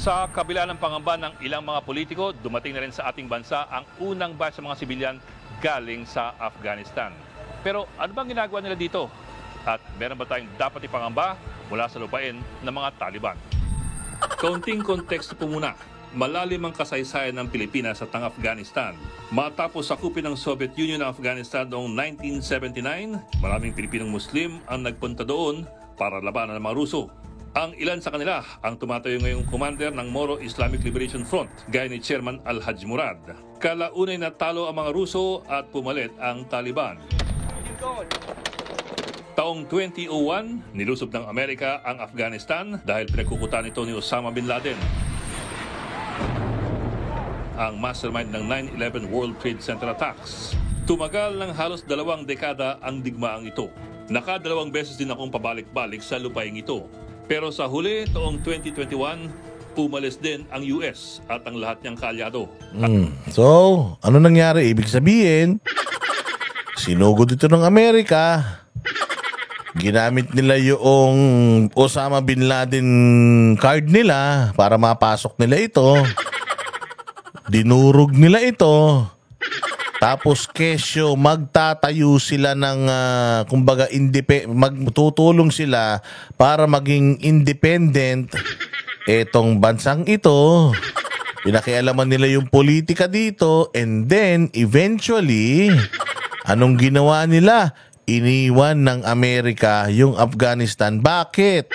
Sa kabila ng pangamba ng ilang mga politiko, dumating na rin sa ating bansa ang unang batch ng mga sibilyan galing sa Afghanistan. Pero ano bang ginagawa nila dito? At meron ba tayong dapat ipangamba mula sa lupain ng mga Taliban? Kaunting konteksto po muna. Malalim ang kasaysayan ng Pilipinas at ng Afghanistan. Matapos sakupin ng Soviet Union ng Afghanistan noong 1979, maraming Pilipinong Muslim ang nagpunta doon para labanan ng mga Ruso. Ang ilan sa kanila ang tumatayo ngayong commander ng Moro Islamic Liberation Front, gaya ni Chairman Al-Haj Murad. Kalaunay natalo ang mga Ruso at pumalit ang Taliban. Taong 2001, nilusob ng Amerika ang Afghanistan dahil pinagkukutan ito ni Osama Bin Laden, ang mastermind ng 9/11 World Trade Center attacks. Tumagal ng halos 2 dekada ang digmaang ito. Nakadalawang beses din akong pabalik-balik sa lupaing ito. Pero sa huli, taong 2021, umalis din ang US at ang lahat niyang kaalyado. So, ano nangyari? Ibig sabihin, sinugod ito ng Amerika. Ginamit nila yung Osama Bin Laden card nila para mapasok nila ito. Dinurog nila ito. Tapos kesyo magtatayo sila ng kumbaga magtutulong sila para maging independent etong bansang ito. Pinakialaman nila yung politika dito, and then eventually anong ginawa nila? Iniwan ng Amerika yung Afghanistan. Bakit?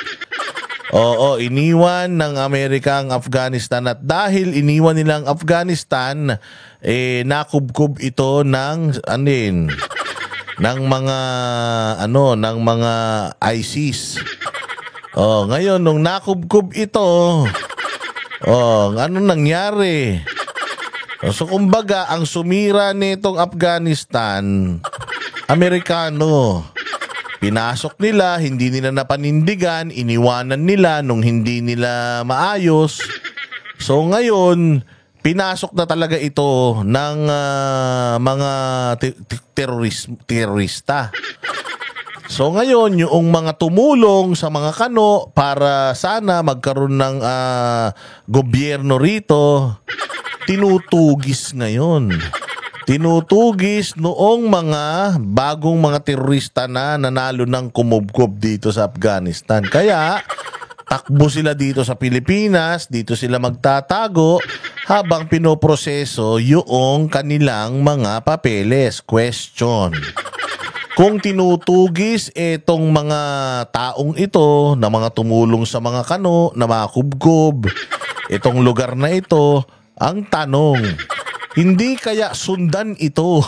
Oo, iniwan ng Amerika ang Afghanistan, at dahil iniwan nila ang Afghanistan, nakubkob ito ng mga ISIS. Oh, ngayon nung nakubkob ito, ano nangyari? So kumbaga ang sumira nitong Afghanistan, Amerikano. Pinasok nila, hindi nila napanindigan, iniwanan nila nung hindi nila maayos. So ngayon, pinasok na talaga ito ng mga terorista. So ngayon, yung mga tumulong sa mga Kano para sana magkaroon ng gobyerno rito, tinutugis ngayon. Tinutugis noong mga bagong mga terorista na nanalo ng kumubkob dito sa Afghanistan. Kaya takbo sila dito sa Pilipinas, dito sila magtatago habang pinoproseso yung kanilang mga papeles. Question: kung tinutugis itong mga taong ito na mga tumulong sa mga Kano na makubkob itong lugar na ito, ang tanong, hindi kaya sundan ito?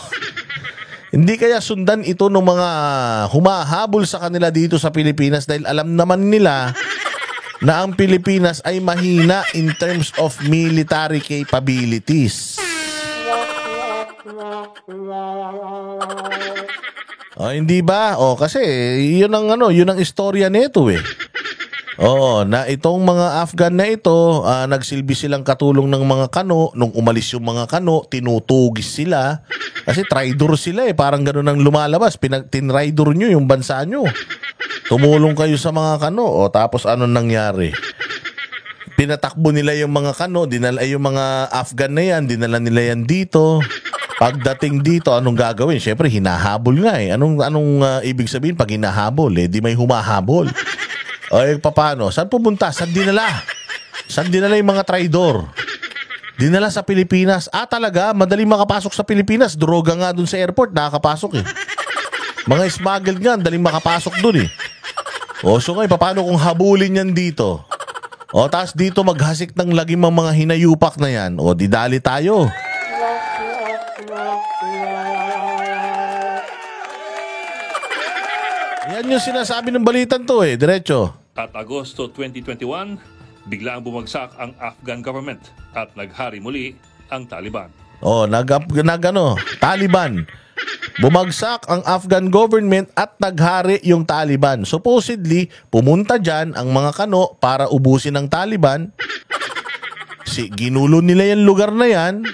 Hindi kaya sundan ito ng mga humahabol sa kanila dito sa Pilipinas dahil alam naman nila na ang Pilipinas ay mahina in terms of military capabilities. Hindi ba? Kasi yun ang istorya nito eh. Oo, na itong mga Afghan na ito, nagsilbi silang katulong ng mga Kano. Nung umalis yung mga Kano, tinutugis sila. Kasi traitor sila eh. Parang gano'n ang lumalabas. Tinraidor nyo yung bansa nyo. Tumulong kayo sa mga Kano. Tapos anong nangyari? Pinatakbo nila yung mga Kano. Dinala yung mga Afghan na yan. Dinala nila yan dito. Pagdating dito, anong gagawin? Siyempre, hinahabol nga eh. Anong ibig sabihin pag hinahabol? Di may humahabol. Paano? Saan pumunta? Saan dinala? Saan dinala yung mga traidor? Dinala sa Pilipinas. Talaga? Madaling makapasok sa Pilipinas. Droga nga dun sa airport. Nakakapasok eh. Mga smuggled nga. Daling makapasok dun eh. So ngayon, paano kung habulin yan dito? Tapos dito maghasik ng lagim ang mga hinayupak na yan. Didali tayo. Yan yung sinasabi ng balitan to eh. Diretso. At Agosto 2021, biglang bumagsak ang Afghan government at naghari muli ang Taliban. Taliban. Bumagsak ang Afghan government at naghari yung Taliban. Supposedly, pumunta dyan ang mga Kano para ubusin ng Taliban. Ginulo nila yung lugar na yan.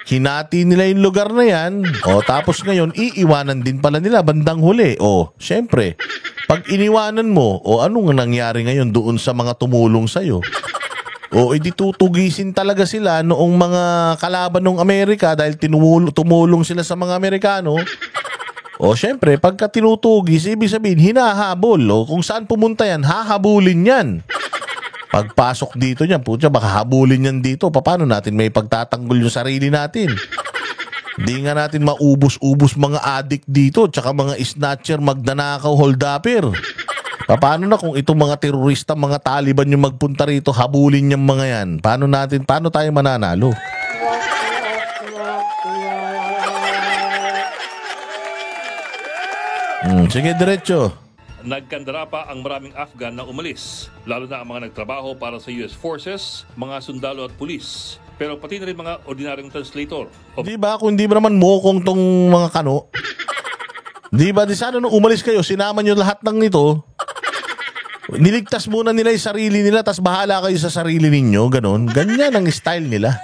Hinati nila yung lugar na yan. Tapos ngayon, iiwanan din pala nila bandang huli. Syempre, Pag iniwanan mo, o anong nangyari ngayon doon sa mga tumulong sa'yo? O edi tutugisin talaga sila noong mga kalaban ng Amerika dahil tumulong sila sa mga Amerikano. O syempre, pagka tinutugis, ibig sabihin, hinahabol. O kung saan pumunta yan, hahabulin yan. Pagpasok dito niyan, putya, baka habulin yan dito. Paano natin may pagtatanggol yung sarili natin? Di nga natin maubos-ubos mga adik dito, tsaka mga snatcher, magdanakaw, holdapper. Paano na kung itong mga terorista, mga Taliban yung magpunta rito, habulin yung mga yan? Paano tayo mananalo? Sige, diretso. Nagkandara pa ang maraming Afghan na umalis, lalo na ang mga nagtrabaho para sa US Forces, mga sundalo at pulis. Pero pati na rin mga ordinaryong translator. Di ba? Kung di ba naman mokong tong mga kano? Di ba? Di sana nung umalis kayo, sinama nyo lahat ng ito. Niligtas muna nila yung sarili nila, tas bahala kayo sa sarili ninyo. Ganon. Ganyan ang style nila.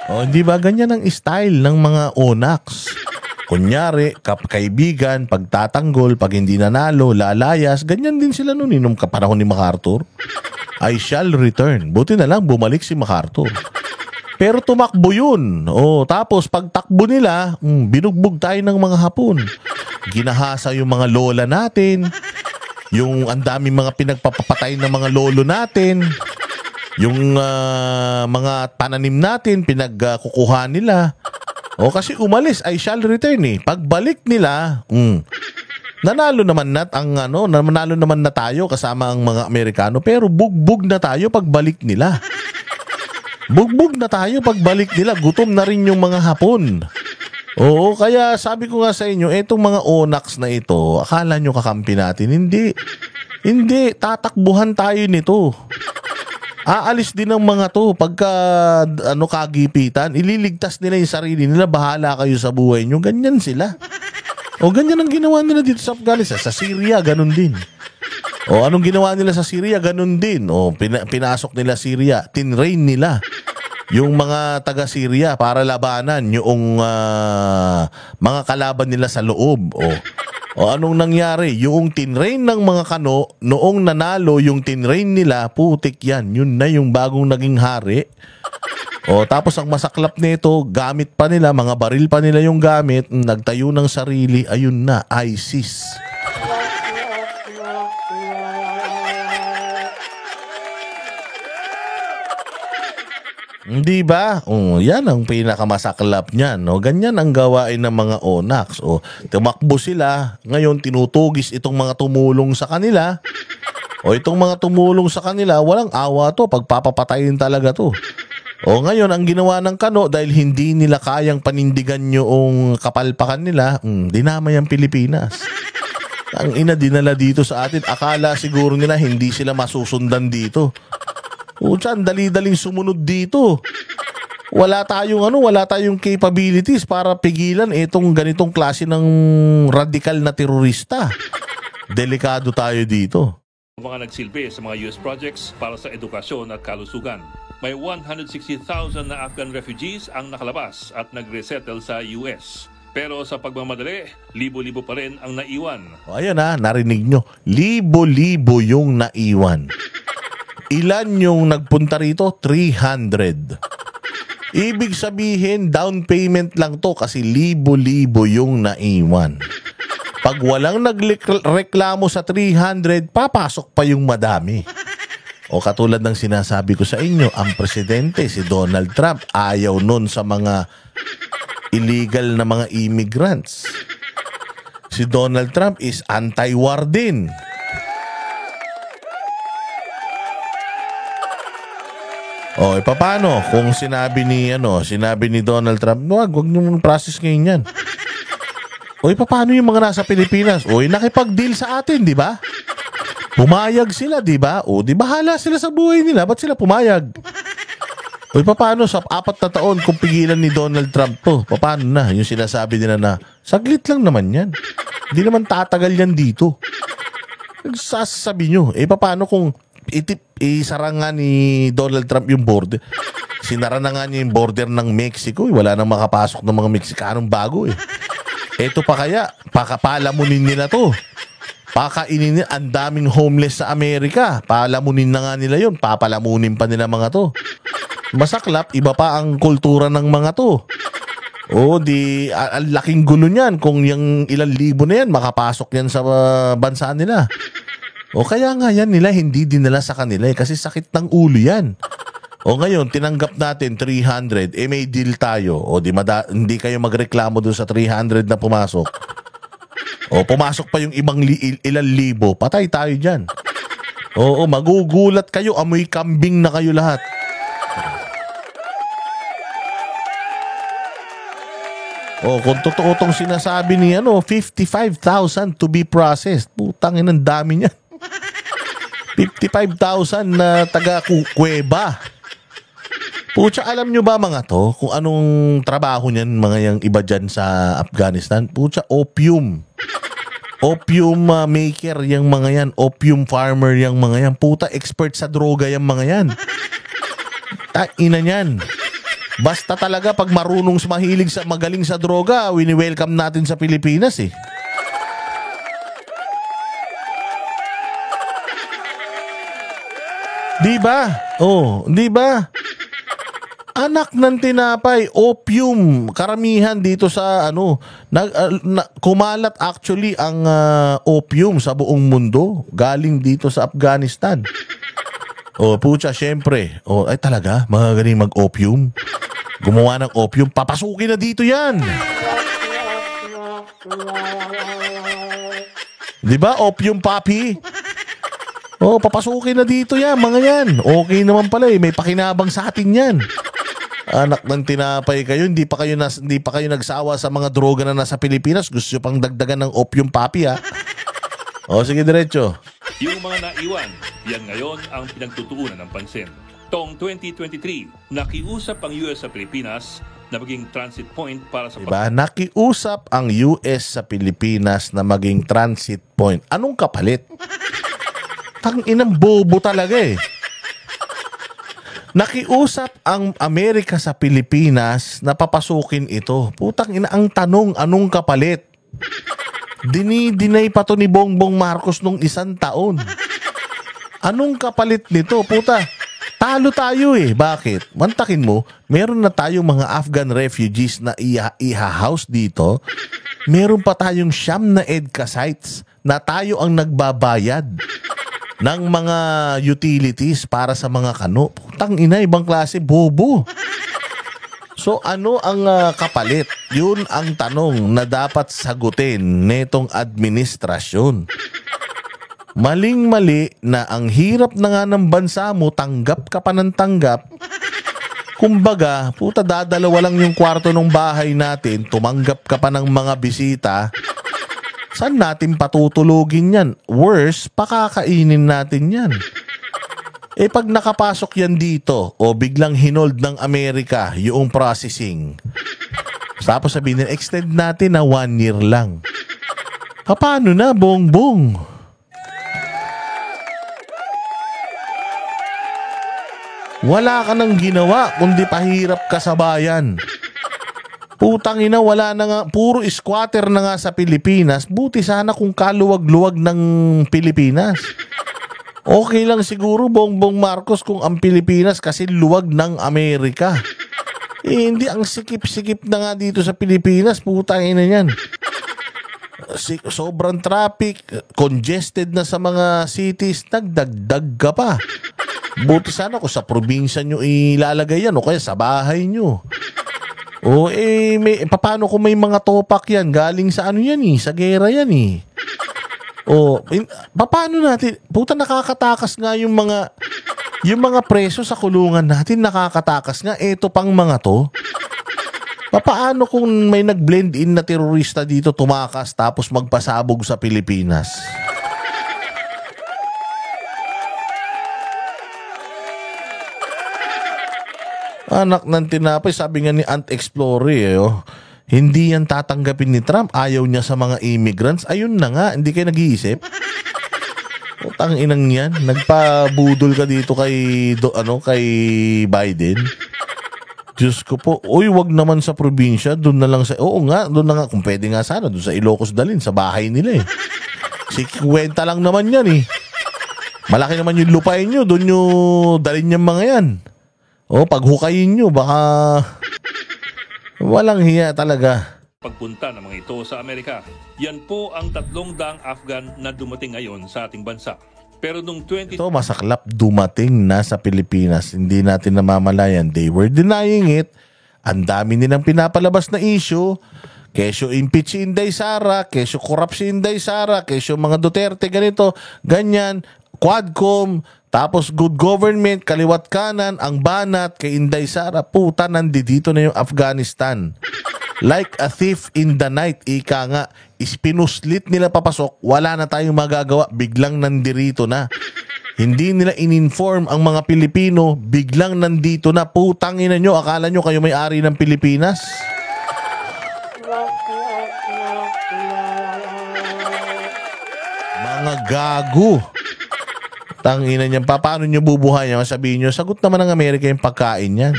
O, di ba? Ganyan ang style ng mga ONACs. Kunyari, kaibigan, pagtatanggol, pag hindi nanalo, lalayas, ganyan din sila noon nung kapanahon ni MacArthur. I shall return. Buti na lang bumalik si MacArthur. Pero tumakbo yun. O, tapos pagtakbo nila, binugbog tayo ng mga Hapon. Ginahasa yung mga lola natin. Yung ang daming mga pinagpapatay ng mga lolo natin. Yung mga pananim natin, pinagkukuha nila. O kasi umalis, I shall return eh. Pagbalik nila, nanalo naman na tayo kasama ang mga Amerikano, pero bugbog na tayo pagbalik nila. Bugbog na tayo pagbalik nila, gutom na rin yung mga Hapon. Oo, kaya sabi ko nga sa inyo, etong mga ONACs na ito, akala nyo kakampi natin? Hindi. Hindi, tatakbuhan tayo nito. Aalis din ng mga to pagka kagipitan, ililigtas nila yung sarili nila, bahala kayo sa buhay nyo. Ganyan sila. O ganyan ang ginawa nila dito sa Afghanistan. Sa Syria, ganun din. O anong ginawa nila sa Syria, ganun din. O pinasok nila Syria, tinrain nila yung mga taga-Syria para labanan yung mga kalaban nila sa loob. O anong nangyari? Yung tinrain ng mga kano, noong nanalo yung tinrain nila, putik yan. Yun na yung bagong naging hari. O tapos ang masaklap nito, gamit pa nila, mga baril pa nila yung gamit, nagtayo ng sarili, ayun na, ISIS. Hindi ba? Yan ang pinakamasaklap niyan. No? Ganyan ang gawain ng mga ONACs. Tumakbo sila. Ngayon, tinutugis itong mga tumulong sa kanila. Itong mga tumulong sa kanila, walang awa to. Pagpapatayin talaga to. Ngayon, ang ginawa ng kano, dahil hindi nila kayang panindigan yung kapalpakan nila, dinamay ang Pilipinas. Ang ina dinala dito sa atin, akala siguro nila hindi sila masusundan dito. Saan dali-daling sumunod dito. Wala tayong capabilities para pigilan itong ganitong klase ng radikal na terorista. Delikado tayo dito. Mga nagsilbi sa mga US projects para sa edukasyon at kalusugan. May 160,000 na Afghan refugees ang nakalabas at nag-resettle sa US. Pero sa pagmamadali, libo-libo pa rin ang naiwan. Ayan narinig nyo. Libo-libo yung naiwan. Ilan yung nagpunta rito? 300. Ibig sabihin, down payment lang to kasi libo-libo yung naiwan. Pag walang nagreklamo sa 300, papasok pa yung madami. Katulad ng sinasabi ko sa inyo, ang presidente, si Donald Trump, ayaw nun sa mga illegal na mga immigrants. Si Donald Trump is anti-war din. Paano kung sinabi ni Donald Trump, wag niyo mong process ngayon yan. Paano yung mga nasa Pilipinas? Nakipag-deal sa atin, di ba? Pumayag sila, di ba? Di bahala sila sa buhay nila, ba't sila pumayag? Paano sa 4 na taon kung pigilan ni Donald Trump to? Paano na? Yung sinasabi nila na, saglit lang naman yan. Hindi naman tatagal yan dito. Nagsasabi nyo, paano kung isara nga ni Donald Trump yung border. Sinara na nga niya yung border ng Mexico. Wala nang makapasok ng mga Mexicanong bago eh. Eto pa kaya, palamunin nila to. Pakainin nila, ang daming homeless sa Amerika. Palamunin na nga nila yun. Papalamunin pa nila mga to. Masaklap, iba pa ang kultura ng mga to. Ang laking gulo niyan kung yung ilang libo na yan, makapasok yan sa bansa nila. Kaya nga yan nila, hindi dinala sa kanila kasi sakit ng ulo yan. Ngayon, tinanggap natin 300, may deal tayo. Hindi kayo magreklamo doon sa 300 na pumasok. Pumasok pa yung ibang ilang libo, patay tayo dyan. Magugulat kayo, amoy kambing na kayo lahat. Kung totoo tong sinasabi ni 55,000 to be processed. Putang ina, ang dami niyan. 55,000 na taga-kuweba. Pucha, alam nyo ba mga to kung anong trabaho niyan mga yung iba dyan sa Afghanistan? Pucha, opium. Opium maker yung mga yan. Opium farmer yung mga yan. Puta, expert sa droga yung mga yan. Ina niyan. Basta talaga pag marunong magaling sa droga, wini-welcome natin sa Pilipinas eh. Di ba? Di ba? Anak ng tinapay, opium, karamihan dito sa kumalat actually ang opium sa buong mundo, galing dito sa Afghanistan. Pucha, syempre. Ay talaga, magaling mag-opium. Gumawa ng opium, papasukin na dito yan. Di ba, opium papi? Papasukin na dito yan, mga yan. Okay naman pala may pakinabang sa atin yan. Anak ng tinapay kayo, hindi pa kayo nagsawa sa mga droga na nasa Pilipinas. Gusto nyo pang dagdagan ng opium papi, ha? Sige, diretso. Yung mga naiwan, yan ngayon ang pinagtutuunan ng pansin. Taong 2023, nakiusap ang US sa Pilipinas na maging transit point para sa... Diba? Nakiusap ang US sa Pilipinas na maging transit point. Anong kapalit? Tang-inang bobo talaga eh. Nakiusap ang Amerika sa Pilipinas na papasukin ito. Putang ina, ang tanong, anong kapalit? Dinay pa to ni Bongbong Marcos nung 1 taon. Anong kapalit nito? Puta, talo tayo eh. Bakit? Mantakin mo, meron na tayong mga Afghan refugees na iha-house dito. Meron pa tayong 9 na EDCA sites na tayo ang nagbabayad ng mga utilities para sa mga kano. Putang ina, ibang klase, bobo. So ano ang kapalit? Yun ang tanong na dapat sagutin netong administrasyon. Maling-mali na ang hirap na nga ng bansa mo, tanggap ka pa ng tanggap. Kumbaga, puta, dadalawa lang yung kwarto ng bahay natin, tumanggap ka pa ng mga bisita. Saan natin patutulugin yan? Worse, pakakainin natin yan. Pag nakapasok yan dito, biglang hinold ng Amerika yung processing. Tapos sabihin nila, extend natin na 1 year lang. Paano na, bongbong? Wala ka nang ginawa, kundi pahirap ka sa bayan. Putang ina, wala na nga, puro squatter na nga sa Pilipinas. Buti sana kung kaluwag-luwag ng Pilipinas. Okay lang siguro, Bongbong Marcos, kung ang Pilipinas kasi luwag ng Amerika. Hindi, ang sikip-sikip na nga dito sa Pilipinas, putang ina yan. Sobrang traffic, congested na sa mga cities, nagdagdag ka pa. Buti sana kung sa probinsya nyo ilalagay yan o kaya sa bahay nyo. Paano kung may mga topak yan? Galing sa ano yan sa gera yan paano natin? Puta, nakakatakas nga yung mga preso sa kulungan natin, nakakatakas nga. Eto pang mga to. Paano kung may nag-blend in na terorista dito, tumakas tapos magpasabog sa Pilipinas? Anak ng tinapay, sabi nga ni Ant Explorer, hindi yan tatanggapin ni Trump. Ayaw niya sa mga immigrants. Ayun na nga, hindi kayo nag-iisip. Utang inang yan. Nagpabudol ka dito kay Biden. Diyos ko po. Uy, wag naman sa probinsya. Doon na lang sa... Oo nga, doon na nga. Kung pwede nga sana, doon sa Ilocos dalhin, sa bahay nila eh. 50 lang naman yan eh. Malaki naman yung lupain nyo. Doon nyo dalhin yung mga yan. O, paghukayin nyo, baka... Walang hiya talaga. Pagpunta ng mga ito sa Amerika. Yan po ang 300 Afghan na dumating ngayon sa ating bansa. Pero nung Ito masaklap dumating na sa Pilipinas. Hindi natin namamalayan. They were denying it. Ang dami nilang pinapalabas na issue. Kesyo impeach si Inday Sara. Kesyo corrupt si Inday Sara. Kesyo mga Duterte ganito. Ganyan. Quadcom. Tapos good government. Kaliwat kanan. Ang banat kay Inday Sara. Puta, nandito na yung Afghanistan. Like a thief in the night, ika nga, ispinuslit nila papasok, wala na tayong magagawa, biglang nandirito na. Hindi nila in-inform ang mga Pilipino, biglang nandito na. Putangin na nyo, akala nyo kayo may-ari ng Pilipinas? Mga gago. Tangina niyan, paano nyo bubuhay niya? Sabihin nyo, sagot naman ng Amerika yung pagkain yan.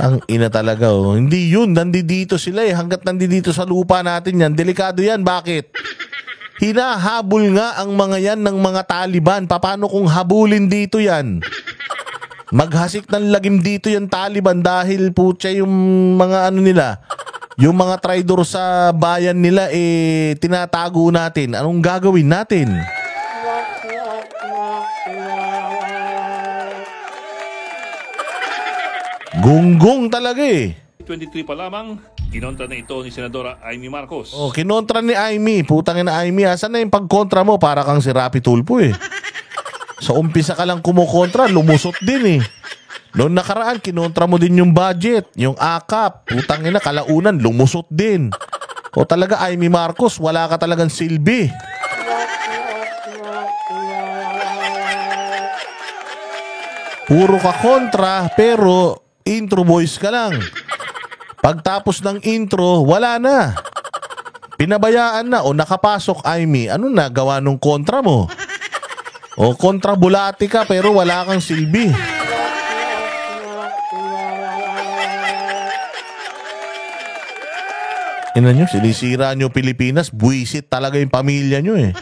Ang ina talaga, oh. Hindi yun, nandito sila eh. Hanggat nandito sa lupa natin yan, delikado yan. Bakit? Hinahabol nga ang mga yan ng mga Taliban. Paano kung habulin dito yan? Maghasik ng lagim dito yung Taliban dahil putya yung mga ano nila, yung mga traidor sa bayan nila eh tinatago natin. Anong gagawin natin? Gunggong talaga eh. 23 pa lamang, kinontra na ito ni Senadora Amy Marcos. Oh, kinontra ni Amy. Putangin na Amy. Asan na yung pagkontra mo? Para kang si Rapi Tulfo eh. Sa umpisa ka lang kumukontra, lumusot din eh. Noong nakaraan, kinontra mo din yung budget, yung AKAP. Putangin na, kalaunan, lumusot din. O talaga, Amy Marcos, wala ka talagang silbi. Puro ka kontra, pero intro voice ka lang. Pagtapos ng intro, wala na. Pinabayaan na o nakapasok, Amy. Ano na gawa nung kontra mo? O kontra bulati ka pero wala kang silbi. Ina nyo, sinisira nyo Pilipinas, buwisit talaga yung pamilya nyo eh.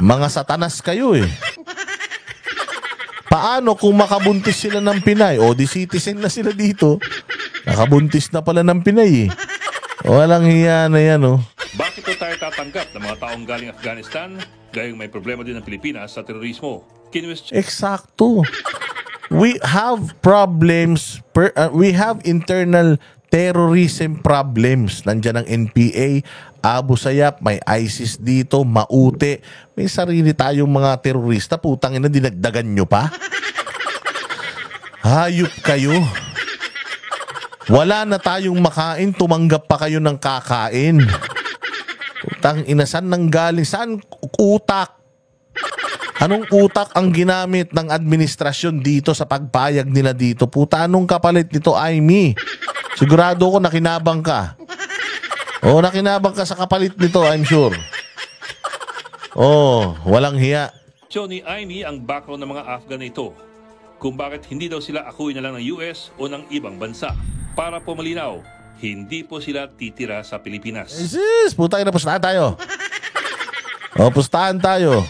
Mga satanas kayo eh. Paano kung makabuntis sila ng Pinay? O di citizen na sila dito. Nakabuntis na pala ng Pinay eh. Walang hiya na yan oh. Bakit tayo tatanggap ng mga taong galing Afghanistan gayong may problema din ng Pilipinas sa terorismo? Eksakto. We have problems, we have internal terrorism problems. Nandiyan ang NPA, Abu Sayyaf, may ISIS dito, Maute. May sarili tayong mga terorista. Putang ina, dinagdagan nyo pa? Hayop kayo. Wala na tayong makain, tumanggap pa kayo ng kakain. Putang ina, saan nanggaling? Saan utak? Anong utak ang ginamit ng administrasyon dito sa pagpayag nila dito? Puta, anong kapalit nito, Amy? Sigurado ko nakinabang ka. Oh, nakinabang ka sa kapalit nito, I'm sure. Oh, walang hiya. Ni Amy ang background ng mga Afghan na ito. Kung bakit hindi daw sila akuin na lang ng US o ng ibang bansa. Para po malinaw, hindi po sila titira sa Pilipinas. Jesus, puta na, pustahan tayo. Oh, pustahan tayo.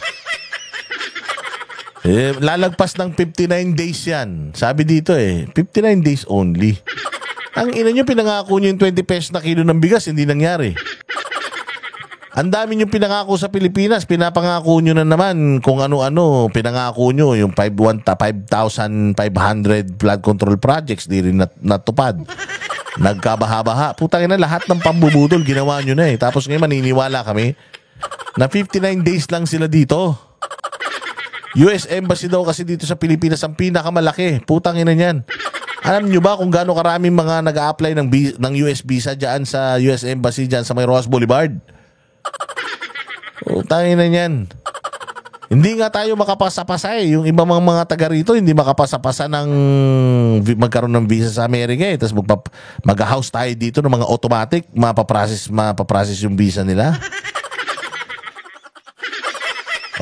Lalagpas ng 59 days yan. Sabi dito 59 days only. Ang ina nyo, pinangako nyo yung 20 pesos na kilo ng bigas, hindi nangyari. Ang dami nyo pinangako sa Pilipinas, pinapangako nyo na naman kung ano-ano, pinangako nyo yung 5,500 flood control projects, di rin natupad. Nagkabaha-baha. Putang ina, lahat ng pambubudol ginawa nyo na eh. Tapos ngayon maniniwala kami na 59 days lang sila dito. US Embassy daw kasi dito sa Pilipinas ang pinakamalaki. Putang ina niyan. Alam nyo ba kung gaano karaming mga nag-a-apply ng US visa dyan sa US Embassy dyan sa may Rojas Boulevard? Putang ina niyan. Hindi nga tayo makapasa-pasa eh. Yung ibang mga taga rito hindi makapasa-pasa ng magkaroon ng visa sa Amerika eh. Tapos mag-house tayo dito ng mga automatic, mapaprocess yung visa nila.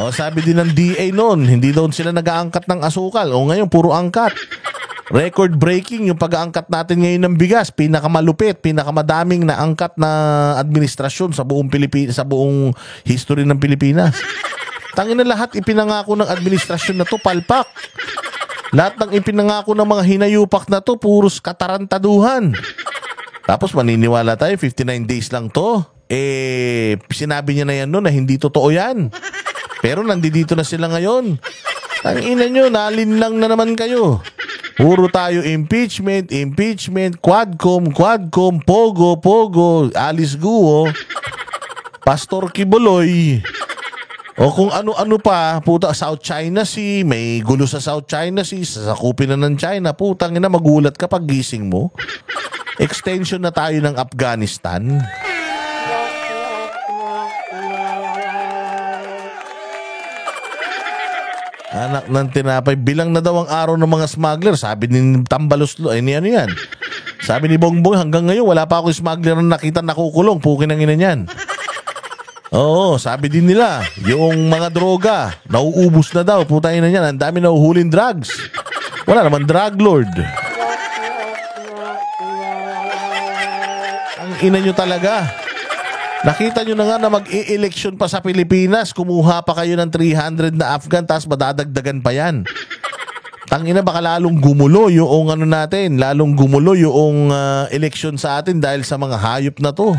O sabi din ng DA noon, hindi daw sila nag-aangkat ng asukal. O ngayon, puro angkat. Record breaking yung pag-aangkat natin ngayon ng bigas. Pinakamalupit, pinakamadaming na angkat na administrasyon sa buong Pilipinas, sa buong history ng Pilipinas. Tangin na lahat ipinangako ng administrasyon na to, palpak. Lahat ng ipinangako ng mga hinayupak na to, puros katarantaduhan. Tapos maniniwala tayo, 59 days lang to. Sinabi niya na yan noon na hindi totoo yan. Pero nandito na sila ngayon. Tangina nyo, nalinlang na naman kayo. Puro tayo impeachment, Quadcom, Pogo, Alice Guo, Pastor Kibuloy, o kung ano-ano pa, puta, South China Sea, may gulo sa South China Sea, sasakupin na ng China, putang ina, magulat ka pag gising mo. Extension na tayo ng Afghanistan. Anak ng tinapay, bilang na daw ang araw ng mga smuggler. Sabi ni Tambaluslo, ano yan? Sabi ni Bongbong, hanggang ngayon, wala pa ako smuggler na nakita nakukulong. Pukin ang ina niyan. Oo, sabi din nila, yung mga droga, nauubos na daw. Putang ina niyan, ang dami nahuhuling drugs. Wala naman drug lord. Ang ina nyo talaga. Nakita nyo na nga na mag-i-election pa sa Pilipinas, kumuha pa kayo ng 300 na Afghan, tapos madadagdagan pa yan. Tangina, baka lalong gumulo yung ano natin, lalong gumulo yung election sa atin dahil sa mga hayop na to.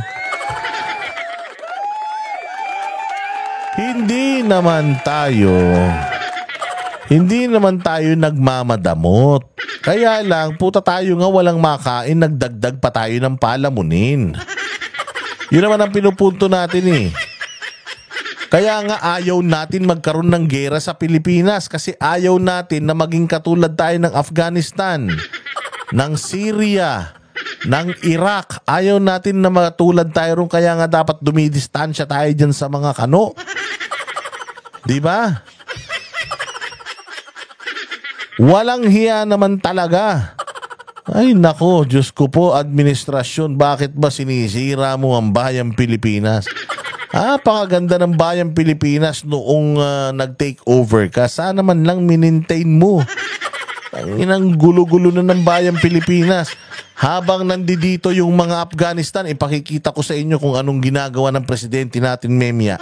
Hindi naman tayo nagmamadamot. Kaya lang, puta tayo nga walang makain, nagdagdag pa tayo ng palamunin. Yun naman ang pinupunto natin eh. Kaya nga ayaw natin magkaroon ng gera sa Pilipinas kasi ayaw natin na maging katulad tayo ng Afghanistan, ng Syria, ng Iraq. Ayaw natin na matulad tayo ron, kaya nga dapat dumidistansya tayo dyan sa mga kano. Diba? Walang hiya naman talaga. Ay nako, Diyos ko po, administrasyon, bakit ba sinisira mo ang bayang Pilipinas? Pakaganda ng bayang Pilipinas noong nag-take over ka. Sana man lang minintain mo. Ang inang gulo-gulo na ng bayang Pilipinas. Habang nandito yung mga Afghanistan, ipakikita ko sa inyo kung anong ginagawa ng presidente natin, Memia.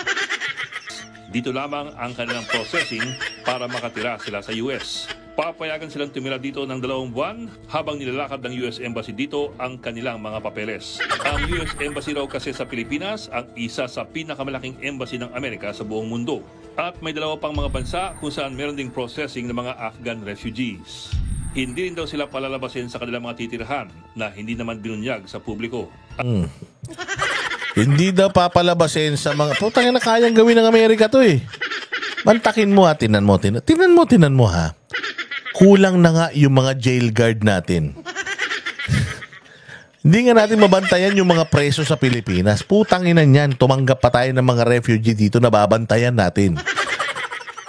Dito lamang ang kanilang processing para makatira sila sa US. Papayagan silang tumira dito ng 2 buwan habang nilalakad ng US Embassy dito ang kanilang mga papeles. Ang US Embassy raw kasi sa Pilipinas ang isa sa pinakamalaking embassy ng Amerika sa buong mundo. At may 2 pang mga bansa kung saan meron ding processing ng mga Afghan refugees. Hindi rin daw sila palalabasin sa kanilang mga titirhan na hindi naman binunyag sa publiko. Hindi daw papalabasin sa mga... Putang na kayang gawin ng Amerika to eh. Mantakin mo ha, tinan mo ha. Kulang na nga yung mga jail guard natin. Hindi nga natin mabantayan yung mga preso sa Pilipinas. Putang ina niyan, tumanggap pa tayo ng mga refugee dito na babantayan natin.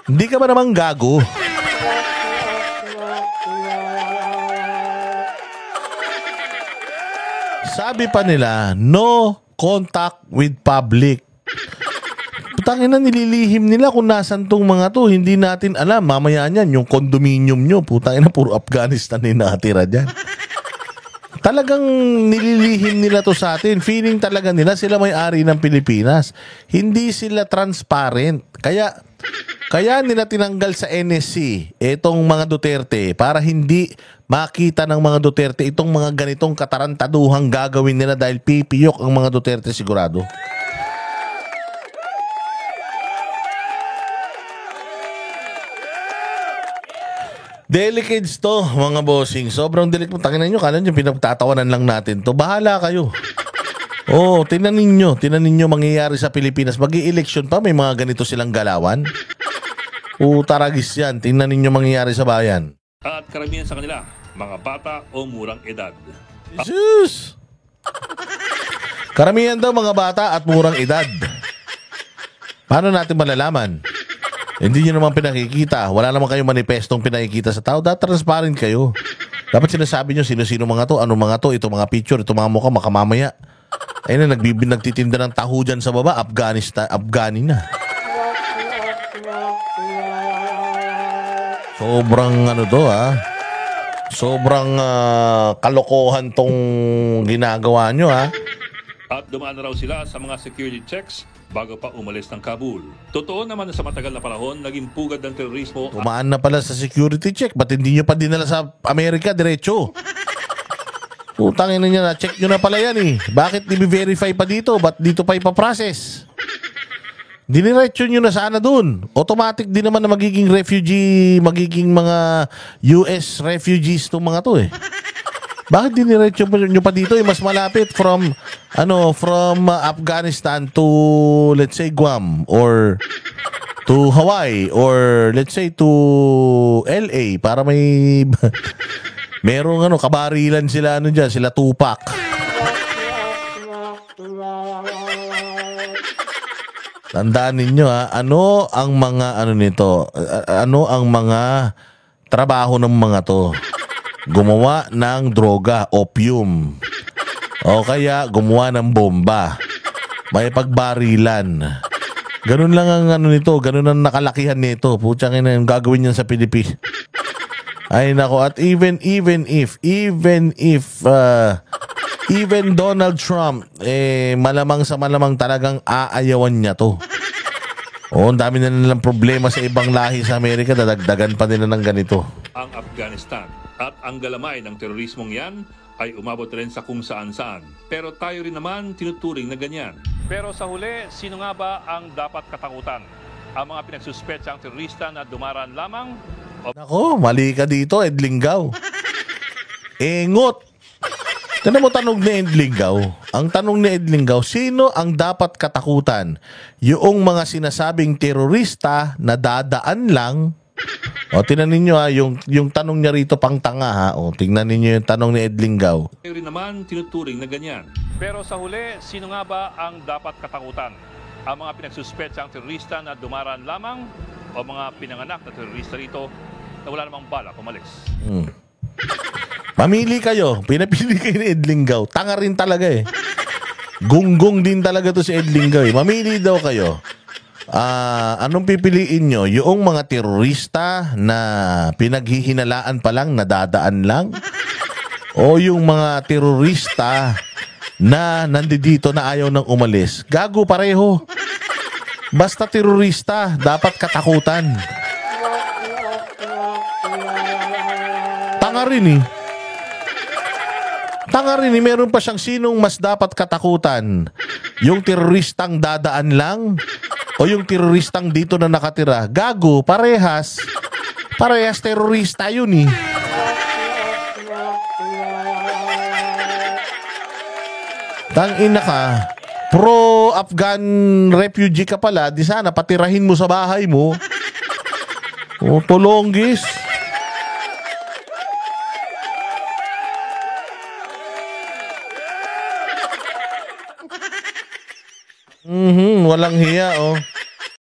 Hindi ka ba naman gago? Sabi pa nila, no contact with public. Putangina, nililihim nila kung nasan tong mga to. Hindi natin alam. Mamaya niyan, yung condominium nyo, putangina, puro Afghanistan na nakatira dyan. Talagang nililihim nila to sa atin. Feeling talaga nila sila may-ari ng Pilipinas. Hindi sila transparent. Kaya nila tinanggal sa NSC itong mga Duterte para hindi makita ng mga Duterte itong mga ganitong katarantaduhang gagawin nila dahil pipiyok ang mga Duterte sigurado. Delicates to, mga bossing. Sobrang delicate. Tanginan nyo, kala nyo pinagtatawanan lang natin to. Bahala kayo. Oh, tinanin nyo mangyayari sa Pilipinas. Mag-i-election pa, may mga ganito silang galawan. Taragis yan. Tingnan ninyo mangyayari sa bayan. At karamihan sa kanila, mga bata o murang edad. Jesus! Karamihan daw mga bata at murang edad. Paano natin malalaman? Hindi nyo naman pinakikita. Wala naman kayong manifestong pinakikita sa tao. Transparent kayo. Dapat sinasabi nyo sino-sino mga to, ano mga to, ito mga picture, ito mga mukha, makamamaya. Ayun na, nagtitinda ng taho dyan sa baba, Afghanistan, Afghani na. Sobrang ano to ha. Sobrang kalokohan tong ginagawa nyo ha. At dumaan na raw sila sa mga security checks bago pa umalis ng Kabul. Totoo naman na sa matagal na panahon, naging pugad ng terorismo. Tumaan na pala sa security check. Ba't hindi nyo pa dinala sa Amerika diretso? Utangin na niya na. Check nyo na pala yan eh. Bakit i-verify pa dito? Ba't dito pa ipaprocess? Diniretso nyo na sana dun. Automatic din naman na magiging refugee, magiging mga US refugees itong mga to eh. Bakit diniretso nyo pa dito? Mas malapit from Afghanistan to, let's say, Guam or to Hawaii or let's say to LA para may merong kabarilan sila dyan, sila Tupac. Tandaan ninyo ano ang mga nito? Ano ang mga trabaho ng mga to? Gumawa ng droga, opium. O kaya gumawa ng bomba. May pagbarilan. Ganun lang ang nito, ganun ang nakalakihan nito. Putsang ina yung gagawin niyan sa Pilipinas. Ay nako, at even Donald Trump malamang sa malamang talagang aayawan niya to. Ang dami na nilang problema sa ibang lahi sa Amerika, dadagdagan pa nila ng ganito. Ang Afghanistan at ang galamay ng terorismong yan ay umabot rin sa kung saan-saan. Pero tayo rin naman tinuturing na ganyan. Pero sa huli, sino nga ba ang dapat katakutan? Ang mga pinagsuspetsang terorista na dumaraan lamang? Nako, mali ka dito, Edlingaw. Engot. Tignan mo tanong ni Edlingaw. Ang tanong ni Edlingaw, sino ang dapat katakutan? Yung mga sinasabing terorista na dadaan lang. O, tingnan ninyo yung tanong niya rito pang tanga O, tingnan ninyo yung tanong ni Edlingaw. Tayo rin naman tinuturing na ganyan. Pero sa huli, sino nga ba ang dapat katakutan? Ang mga pinagsuspetsang terorista na dumaraan lamang o mga pinanganak na terorista rito na wala namang balak umalis? Mamili kayo. Pinapili kayo ni Edlingaw. Tanga rin talaga eh. Gunggong din talaga to si Edlingaw eh. Mamili daw kayo. Anong pipiliin nyo? Yung mga terorista na pinaghihinalaan pa lang, nadadaan lang? O yung mga terorista na nandito na ayaw nang umalis? Gago pareho. Basta terorista, dapat katakutan. Tanga rin eh. Tanga rin eh. Meron pa siyang sinong mas dapat katakutan. Yung teroristang dadaan lang o yung teroristang dito na nakatira. Gago, parehas. Parehas terorista yun eh. Tangina ka. Pro-Afghan refugee ka pala. Di sana patirahin mo sa bahay mo. O, tulonggis. Walang hiya,